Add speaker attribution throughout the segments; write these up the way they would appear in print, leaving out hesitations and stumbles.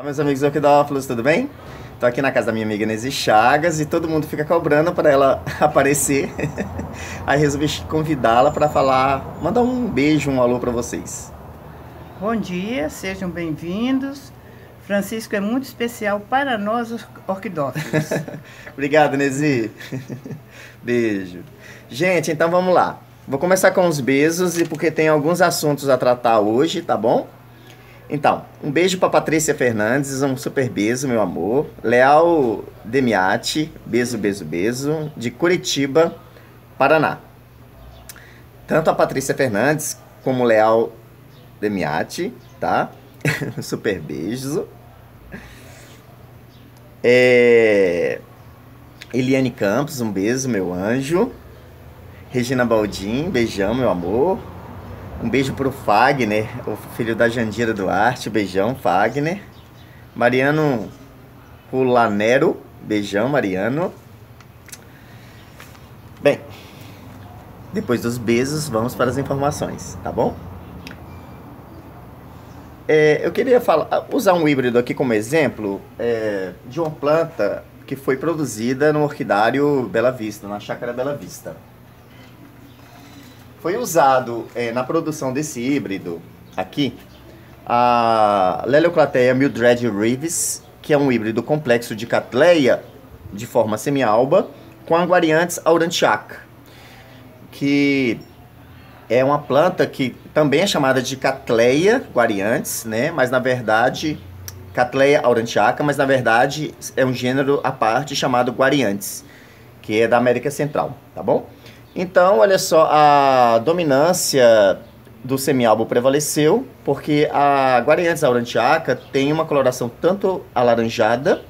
Speaker 1: Olá, meus amigos orquidófilos, tudo bem? Tô aqui na casa da minha amiga Nesi Chagas e todo mundo fica cobrando para ela aparecer. Aí resolvi convidá-la para falar, mandar um beijo, um alô para vocês.
Speaker 2: Bom dia, sejam bem-vindos. Francisco é muito especial para nós, os orquidófilos.
Speaker 1: Obrigado, Nesi. Beijo. Gente, então vamos lá. Vou começar com os beijos e porque tem alguns assuntos a tratar hoje, tá bom? Então, um beijo para Patrícia Fernandes, um super beijo, meu amor. Leal Demiati, beijo, beijo, beijo, de Curitiba, Paraná. Tanto a Patrícia Fernandes como o Leal Demiati, tá? Super beijo. Eliane Campos, um beijo, meu anjo. Regina Baldin, beijão, meu amor. Um beijo pro Fagner, o filho da Jandira Duarte, beijão, Fagner. Mariano Pulanero, beijão, Mariano. Bem, depois dos beijos, vamos para as informações, tá bom? Eu queria usar um híbrido aqui como exemplo de uma planta que foi produzida no Orquidário Bela Vista, na Chácara Bela Vista. Foi usado na produção desse híbrido aqui a Lelioclatea Mildred Reeves, que é um híbrido complexo de Cattleya de forma semi-alba com Aguariantes aurantiaca, que é uma planta que também é chamada de Cattleya guariantes, né? Mas na verdade, Cattleya aurantiaca, mas na verdade é um gênero à parte chamado guariantes, que é da América Central, tá bom? Então, olha só, a dominância do semialbo prevaleceu, porque a Guariantes aurantiaca tem uma coloração tanto alaranjada,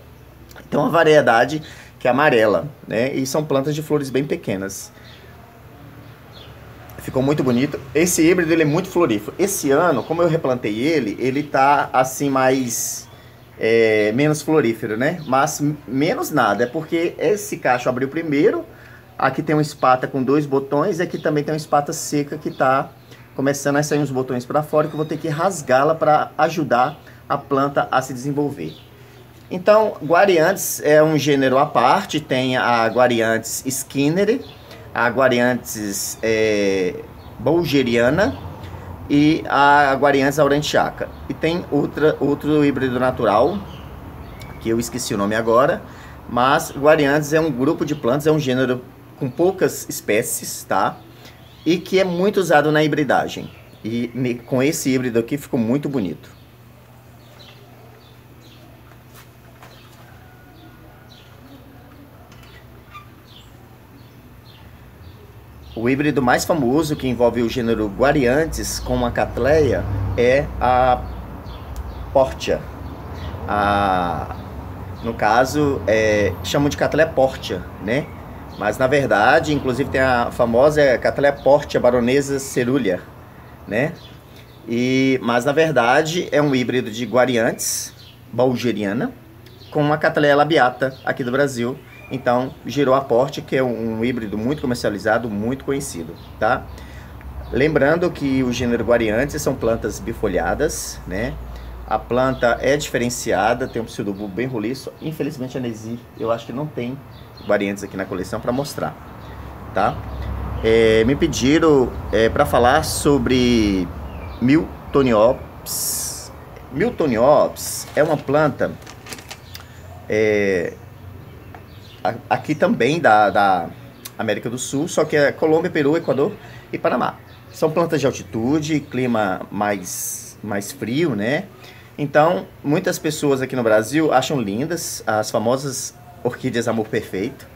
Speaker 1: tem uma variedade que é amarela, né? E são plantas de flores bem pequenas. Ficou muito bonito. Esse híbrido ele é muito florífero. Esse ano, como eu replantei ele tá assim mais menos florífero, né? Mas menos nada, é porque esse cacho abriu primeiro. Aqui tem uma espata com 2 botões e aqui também tem uma espata seca que está começando a sair uns botões para fora que eu vou ter que rasgá-la para ajudar a planta a se desenvolver. Então, Guariantes é um gênero à parte, tem a Guariantes Skinner, a Guariantes Bulgeriana e a Guariantes aurantiaca. E tem outro híbrido natural, que eu esqueci o nome agora, mas Guariantes é um grupo de plantas, é um gênero com poucas espécies, tá? E que é muito usado na hibridagem. E com esse híbrido aqui ficou muito bonito. O híbrido mais famoso que envolve o gênero Guariantes com a Cattleya é a Portia. No caso, chamam de Cattleya Portia, né? Mas na verdade, inclusive tem a famosa Cattleya Portia baronesa cerulea, né? Mas na verdade é um híbrido de Guariantes bulgeriana com uma Cattleya labiata aqui do Brasil. Então gerou a Portia, que é um híbrido muito comercializado, muito conhecido, tá? Lembrando que o gênero Guariantes são plantas bifolhadas, né? A planta é diferenciada, tem um pseudobulbo bem roliço. Infelizmente a Nesi, eu acho que não tem Guariantes aqui na coleção para mostrar, tá? Me pediram para falar sobre Miltoniops. Miltoniops é uma planta aqui também da América do Sul, só que é Colômbia, Peru, Equador e Panamá. São plantas de altitude, clima mais frio, né? Então, muitas pessoas aqui no Brasil acham lindas as famosas orquídeas amor perfeito,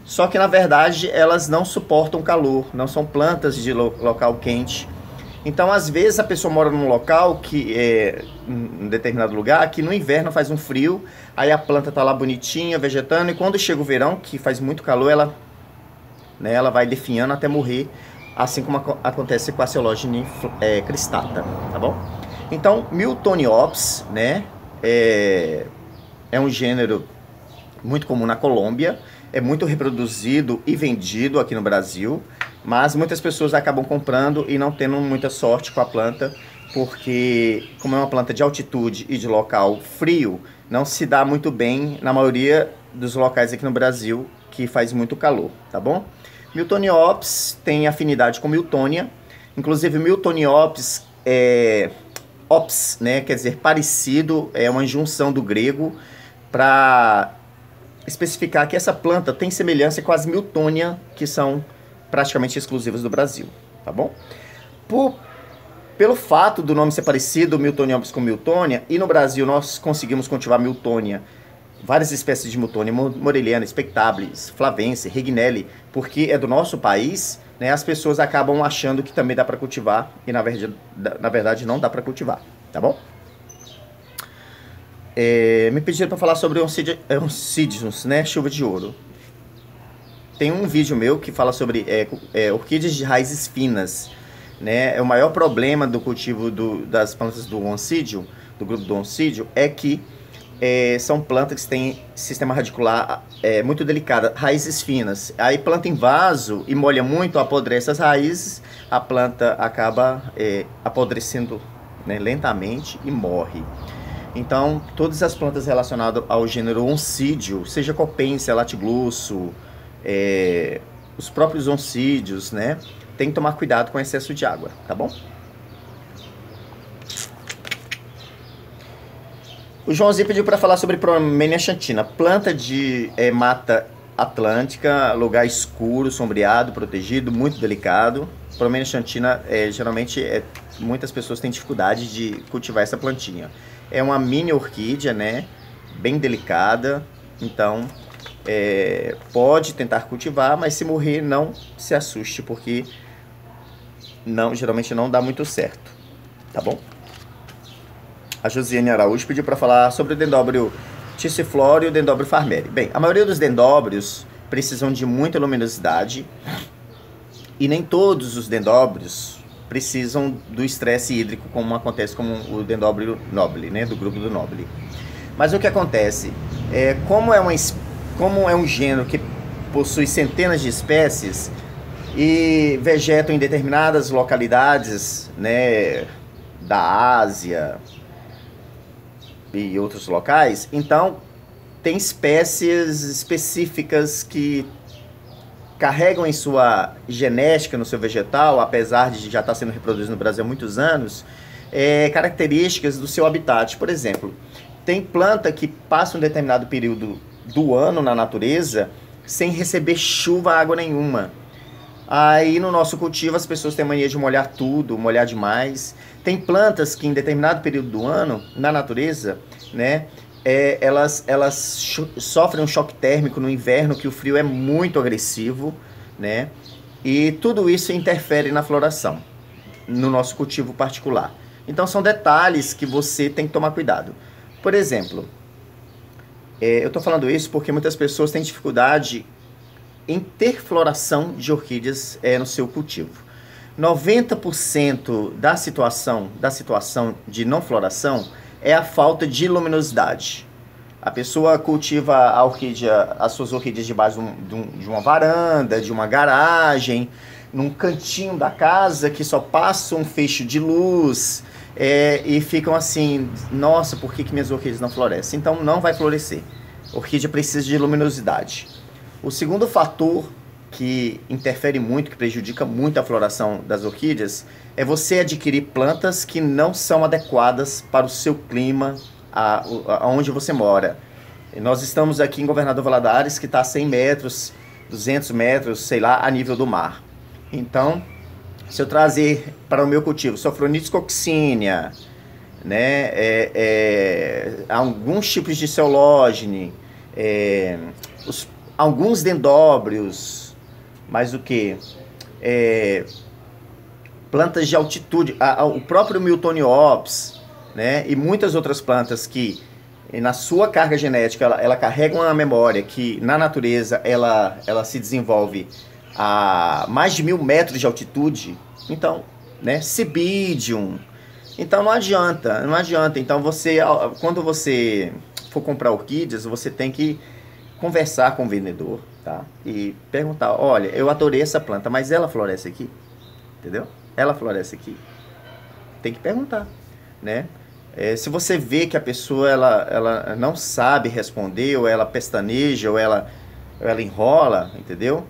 Speaker 1: só que na verdade elas não suportam calor, não são plantas de local quente. Então às vezes a pessoa mora num local que em determinado lugar que no inverno faz um frio, aí a planta tá lá bonitinha, vegetando, e quando chega o verão, que faz muito calor, ela vai definhando até morrer, assim como acontece com a Coleogyne cristata, tá bom? Então Miltoniops, né, é um gênero muito comum na Colômbia, é muito reproduzido e vendido aqui no Brasil, mas muitas pessoas acabam comprando e não tendo muita sorte com a planta, porque como é uma planta de altitude e de local frio, não se dá muito bem na maioria dos locais aqui no Brasil que faz muito calor, tá bom? Miltoniopsis tem afinidade com Miltonia, inclusive Miltoniopsis ops, né, quer dizer parecido, é uma junção do grego para especificar que essa planta tem semelhança com as Miltonia, que são praticamente exclusivas do Brasil, tá bom? Pelo fato do nome ser parecido, Miltoniopsis com Miltonia, e no Brasil nós conseguimos cultivar Miltonia, várias espécies de Miltonia, Moreliana, Spectabilis, Flavense, Regnelli, porque é do nosso país, né, as pessoas acabam achando que também dá para cultivar, e na verdade não dá para cultivar, tá bom? Me pediram para falar sobre Oncidiums, né, chuva de ouro. Tem um vídeo meu que fala sobre orquídeas de raízes finas, né? O maior problema do cultivo das plantas do Oncidium, do grupo do Oncidium, é que são plantas que têm sistema radicular muito delicado, raízes finas. Aí planta em vaso e molha muito, apodrece as raízes, a planta acaba apodrecendo, né, lentamente e morre. Então, todas as plantas relacionadas ao gênero Oncidium, seja Copensia, Latiglusso, os próprios oncídios, né, tem que tomar cuidado com o excesso de água, tá bom? O Joãozinho pediu para falar sobre Promenia xantina, planta de mata atlântica, lugar escuro, sombreado, protegido, muito delicado. Promenia xantina, geralmente, muitas pessoas têm dificuldade de cultivar essa plantinha. É uma mini orquídea, né, bem delicada, então pode tentar cultivar, mas se morrer não se assuste, porque geralmente não dá muito certo, tá bom? A Josiane Araújo pediu para falar sobre o dendróbio Tissiflora e o dendróbio Farmeri. Bem, a maioria dos dendróbios precisam de muita luminosidade e nem todos os dendróbios precisam do estresse hídrico, como acontece com o dendróbio nobile, né, do grupo do nobile. Mas o que acontece? Como é um gênero que possui centenas de espécies e vegetam em determinadas localidades, né, da Ásia e outros locais, então tem espécies específicas que carregam em sua genética, no seu vegetal, apesar de já estar sendo reproduzido no Brasil há muitos anos, características do seu habitat. Por exemplo, tem planta que passa um determinado período do ano na natureza sem receber chuva, água nenhuma. Aí no nosso cultivo as pessoas têm mania de molhar tudo, molhar demais. Tem plantas que em determinado período do ano, na natureza, né, elas sofrem um choque térmico no inverno, que o frio é muito agressivo, né, e tudo isso interfere na floração, no nosso cultivo particular. Então são detalhes que você tem que tomar cuidado. Por exemplo, eu estou falando isso porque muitas pessoas têm dificuldade em ter floração de orquídeas no seu cultivo. 90% da situação de não floração é a falta de luminosidade. A pessoa cultiva as suas orquídeas debaixo de uma varanda, de uma garagem, num cantinho da casa que só passa um feixe de luz, e ficam assim, nossa, por que minhas orquídeas não florescem? Então não vai florescer. Orquídea precisa de luminosidade. O segundo fator que interfere muito, que prejudica muito a floração das orquídeas, é você adquirir plantas que não são adequadas para o seu clima, aonde você mora. Nós estamos aqui em Governador Valadares, que está a 100 metros, 200 metros, sei lá, a nível do mar. Então, se eu trazer para o meu cultivo Sophronitis coccinea, né, alguns tipos de ceológene, alguns dendróbios, mais o que? Plantas de altitude, o próprio Miltoniopsis, né, e muitas outras plantas que na sua carga genética ela carrega uma memória que na natureza ela se desenvolve a mais de 1000 metros de altitude. Então, né, Cibidium. Então não adianta. Então quando você for comprar orquídeas, você tem que conversar com o vendedor, tá? E perguntar, olha, eu adorei essa planta, mas ela floresce aqui? Entendeu? Ela floresce aqui. tem que perguntar, né? Se você vê que a pessoa ela não sabe responder, ou ela pestaneja, ou ela enrola, entendeu?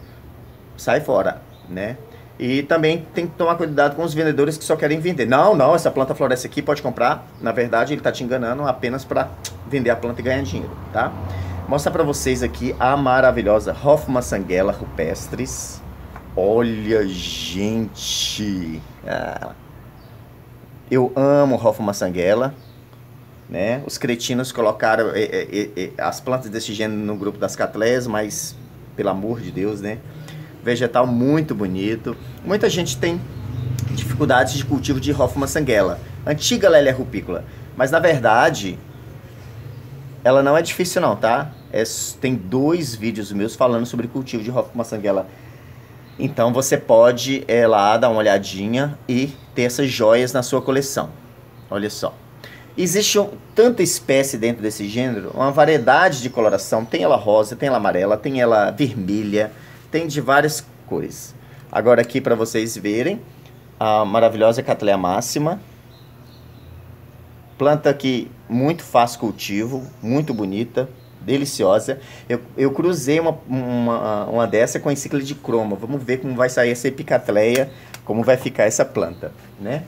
Speaker 1: Sai fora, né? E também tem que tomar cuidado com os vendedores que só querem vender. Não, essa planta floresce aqui, pode comprar. Na verdade, ele está te enganando apenas para vender a planta e ganhar dinheiro, tá? Mostrar para vocês aqui a maravilhosa Hoffmann Sanguela rupestris. Olha, gente! Eu amo Hoffmann Sanguela, né? Os cretinos colocaram as plantas desse gênero no grupo das catléias, mas, pelo amor de Deus, né? Vegetal muito bonito. Muita gente tem dificuldades de cultivo de Hoffmann Sanguela, antiga Lélia rupícola, mas na verdade ela não é difícil não, tá? Tem 2 vídeos meus falando sobre cultivo de Hoffmann Sanguela. Então você pode lá dar uma olhadinha e ter essas joias na sua coleção. Olha só. Existe tanta espécie dentro desse gênero, uma variedade de coloração. Tem ela rosa, tem ela amarela, tem ela vermelha, tem de várias cores. Agora aqui para vocês verem a maravilhosa Cattleya máxima. Planta que muito fácil cultivo, muito bonita, deliciosa. Eu cruzei uma dessa com a encíclica croma. Vamos ver como vai sair essa Epicatleia, como vai ficar essa planta, né?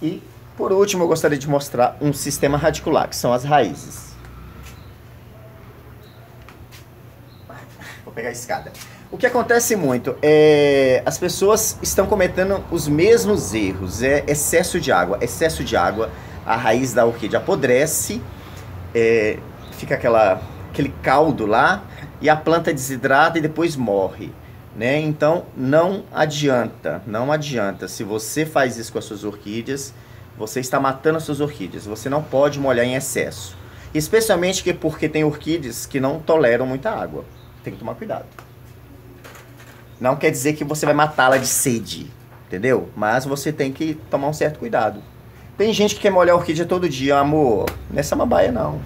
Speaker 1: E por último eu gostaria de mostrar um sistema radicular, que são as raízes. Vou pegar a escada. O que acontece muito as pessoas estão cometendo os mesmos erros. Excesso de água. Excesso de água, a raiz da orquídea apodrece, fica aquele caldo lá, e a planta desidrata e depois morre, né? Então não adianta, não adianta. Se você faz isso com as suas orquídeas, você está matando as suas orquídeas. Você não pode molhar em excesso, especialmente porque tem orquídeas que não toleram muita água. Tem que tomar cuidado. Não quer dizer que você vai matá-la de sede, entendeu? Mas você tem que tomar um certo cuidado. Tem gente que quer molhar a orquídea todo dia, amor. Não é samambaia, não.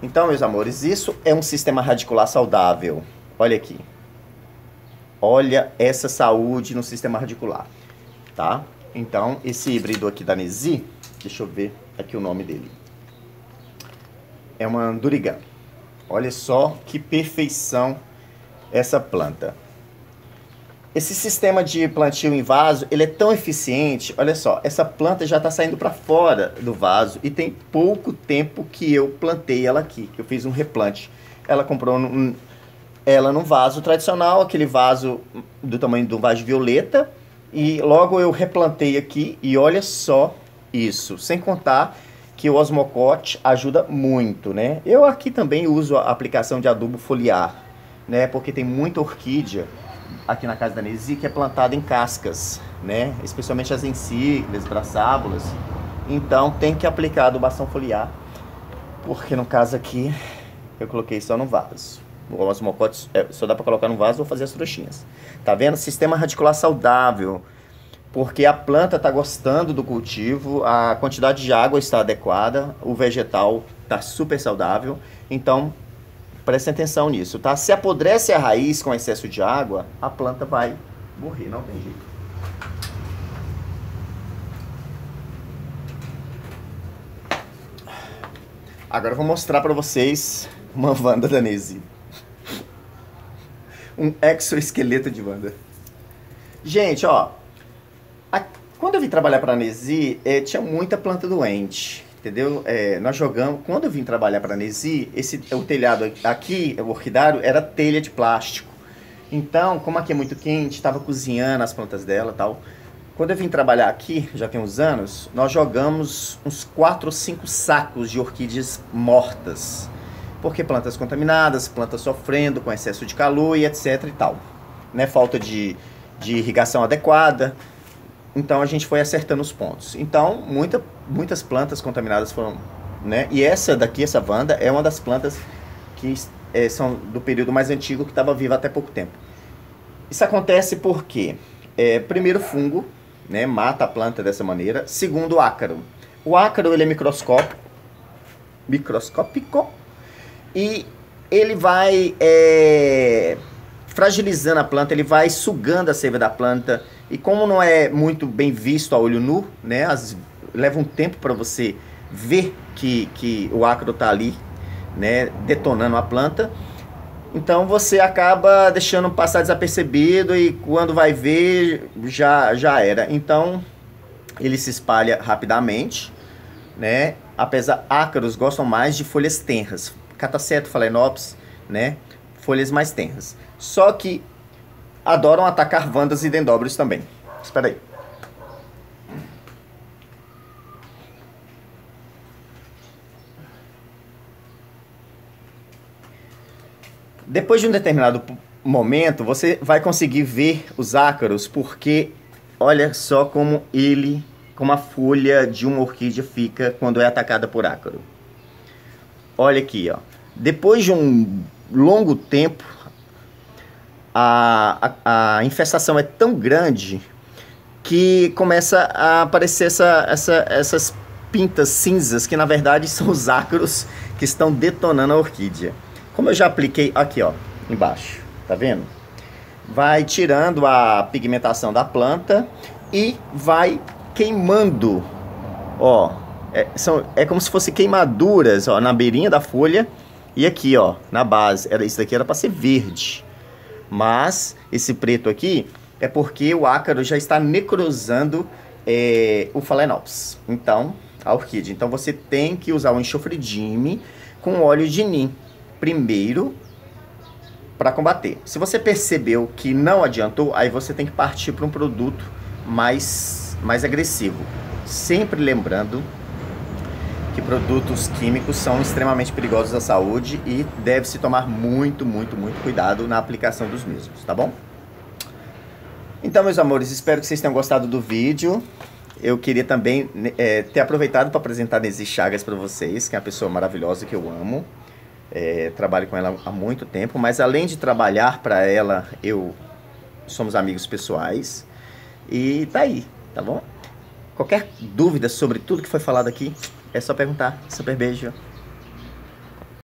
Speaker 1: Então, meus amores, isso é um sistema radicular saudável. Olha aqui. Olha essa saúde no sistema radicular, tá? Então, esse híbrido aqui da Nesi, deixa eu ver aqui o nome dele. É uma Durigan. Olha só que perfeição essa planta. Esse sistema de plantio em vaso, ele é tão eficiente. Olha só, essa planta já está saindo para fora do vaso e tem pouco tempo que eu plantei ela aqui, que eu fiz um replante. Ela comprou ela num vaso tradicional, aquele vaso do tamanho de um vaso violeta, e logo eu replantei aqui e olha só isso, sem contar que o Osmocote ajuda muito, né? Eu aqui também uso a aplicação de adubo foliar, né? Porque tem muita orquídea aqui na casa da Nesi que é plantada em cascas, né? Especialmente as encíclicas, braçábulas. Então tem que aplicar adubação foliar, porque no caso aqui eu coloquei só no vaso. O Osmocote só dá para colocar no vaso ou fazer as trouxinhas. Tá vendo? Sistema radicular saudável. Porque a planta está gostando do cultivo, a quantidade de água está adequada, o vegetal está super saudável. Então, prestem atenção nisso, tá? Se apodrece a raiz com excesso de água, a planta vai morrer, não tem jeito. Agora eu vou mostrar para vocês uma Wanda da Nesi. Um exoesqueleto de Wanda. Gente, ó. Quando eu vim trabalhar para a Nesi, tinha muita planta doente, entendeu? Nós jogamos... Quando eu vim trabalhar para a Nesi, o telhado aqui, o orquidário, era telha de plástico. Então, como aqui é muito quente, estava cozinhando as plantas dela e tal. Quando eu vim trabalhar aqui, já tem uns anos, nós jogamos uns 4 ou 5 sacos de orquídeas mortas. Porque plantas contaminadas, plantas sofrendo com excesso de calor e etc e tal. Né? Falta de irrigação adequada. Então a gente foi acertando os pontos. Então muitas plantas contaminadas foram, né? E essa daqui, essa Wanda, é uma das plantas que são do período mais antigo, que estava viva até pouco tempo. Isso acontece porque, primeiro, fungo, né? Mata a planta dessa maneira. Segundo, o ácaro. O ácaro, ele é microscópico e ele vai fragilizando a planta, ele vai sugando a seiva da planta. E como não é muito bem visto a olho nu, né, leva um tempo para você ver que o ácaro está ali, né, detonando a planta. Então você acaba deixando passar desapercebido e quando vai ver já era. Então ele se espalha rapidamente, né? Apesar, ácaros gostam mais de folhas tenras, Cataseto, Phalaenopsis, né? Folhas mais tenras. Só que adoram atacar Vandas e Dendróbilos também. Espera aí. Depois de um determinado momento, você vai conseguir ver os ácaros, porque olha só como a folha de uma orquídea fica quando é atacada por ácaro. Olha aqui, ó. Depois de um longo tempo, a infestação é tão grande que começa a aparecer essas pintas cinzas, que na verdade são os ácaros que estão detonando a orquídea. Como eu já apliquei aqui, ó, embaixo, tá vendo? Vai tirando a pigmentação da planta e vai queimando, ó, é como se fosse queimaduras, ó, na beirinha da folha e aqui, ó, na base. Isso daqui era para ser verde, mas esse preto aqui é porque o ácaro já está necrosando o Phalaenopsis, então, a orquídea. Então você tem que usar o enxofre Dime com óleo de Nim primeiro para combater. Se você percebeu que não adiantou, aí você tem que partir para um produto mais agressivo. Sempre lembrando que produtos químicos são extremamente perigosos à saúde e deve-se tomar muito cuidado na aplicação dos mesmos, tá bom? Então, meus amores, espero que vocês tenham gostado do vídeo. Eu queria também ter aproveitado para apresentar Nesi Chagas para vocês, que é uma pessoa maravilhosa que eu amo. Trabalho com ela há muito tempo, mas além de trabalhar para ela, somos amigos pessoais. E tá aí, tá bom? Qualquer dúvida sobre tudo que foi falado aqui, é só perguntar. Super beijo.